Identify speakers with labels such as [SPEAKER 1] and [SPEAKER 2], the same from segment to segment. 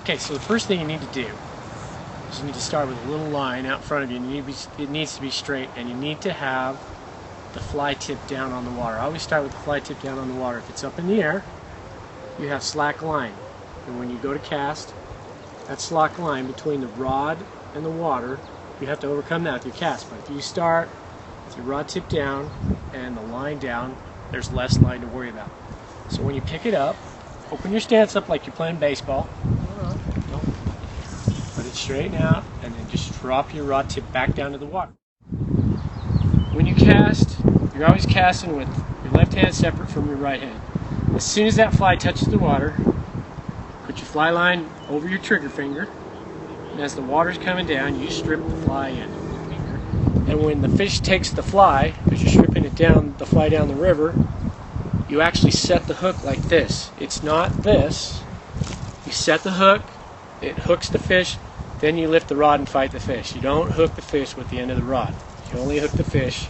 [SPEAKER 1] Okay, so the first thing you need to do is you need to start with a little line out in front of you. It needs to be straight, and you need to have the fly tip down on the water. I always start with the fly tip down on the water. If it's up in the air, you have slack line. And when you go to cast, that slack line between the rod and the water, you have to overcome that with your cast. But if you start with your rod tip down and the line down, there's less line to worry about. So when you pick it up, open your stance up like you're playing baseball. Let it straighten out, and then just drop your rod tip back down to the water. When you cast, you're always casting with your left hand separate from your right hand. As soon as that fly touches the water, put your fly line over your trigger finger, and as the water's coming down, you strip the fly in. And when the fish takes the fly, because you're stripping it down, the fly down the river, you actually set the hook like this. It's not this. You set the hook, it hooks the fish, then you lift the rod and fight the fish. You don't hook the fish with the end of the rod. You only hook the fish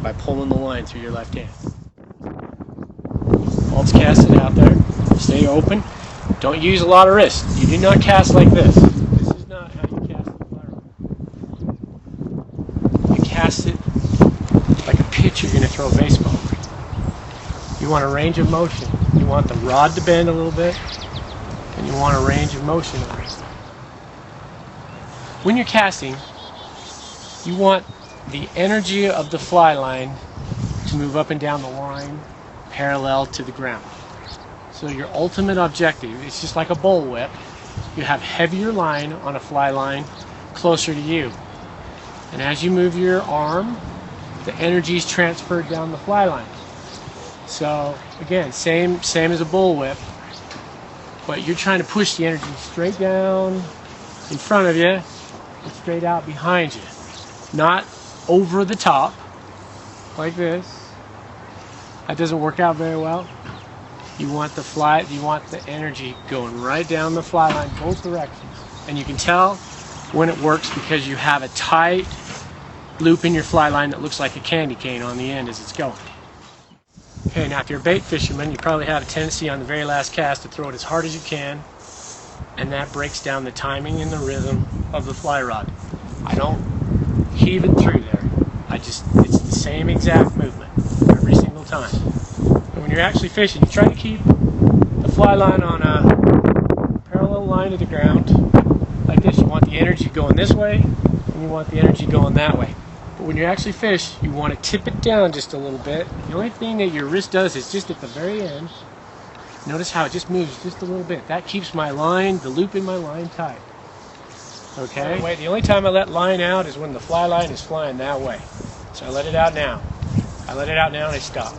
[SPEAKER 1] by pulling the line through your left hand. While it's casted out there, stay open. Don't use a lot of wrist. You do not cast like this. This is not how you cast the fly rod. You cast it like a pitch you're going to throw a baseball. You want a range of motion. You want the rod to bend a little bit, and you want a range of motion on it. When you're casting, you want the energy of the fly line to move up and down the line parallel to the ground. So your ultimate objective is just like a bullwhip. You have heavier line on a fly line closer to you. And as you move your arm, the energy is transferred down the fly line. So again, same as a bullwhip, but you're trying to push the energy straight down in front of you and straight out behind you. Not over the top, like this. That doesn't work out very well. You want the energy going right down the fly line, both directions. And you can tell when it works because you have a tight loop in your fly line that looks like a candy cane on the end as it's going. Okay, now if you're a bait fisherman, you probably have a tendency on the very last cast to throw it as hard as you can, and that breaks down the timing and the rhythm of the fly rod. I don't heave it through there. It's the same exact movement every single time. And when you're actually fishing, you try to keep the fly line on a parallel line to the ground, like this. You want the energy going this way, and you want the energy going that way. But when you actually fish, you want to tip it down just a little bit. The only thing that your wrist does is just at the very end. Notice how it just moves just a little bit. That keeps my line, the loop in my line, tight. Okay? Wait, the only time I let line out is when the fly line is flying that way. So I let it out now. I let it out now and I stop.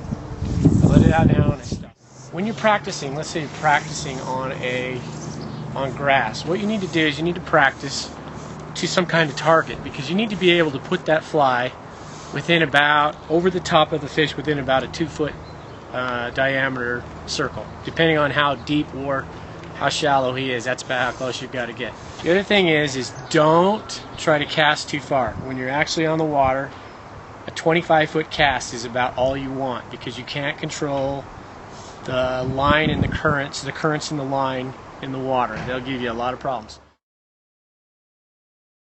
[SPEAKER 1] I let it out now and I stop. When you're practicing, let's say you're practicing on grass, what you need to do is you need to practice to some kind of target, because you need to be able to put that fly within about, over the top of the fish, within about a 2-foot diameter circle. Depending on how deep or how shallow he is, that's about how close you've got to get. The other thing is don't try to cast too far. When you're actually on the water, a 25-foot cast is about all you want, because you can't control the line and the currents in the line in the water. They'll give you a lot of problems.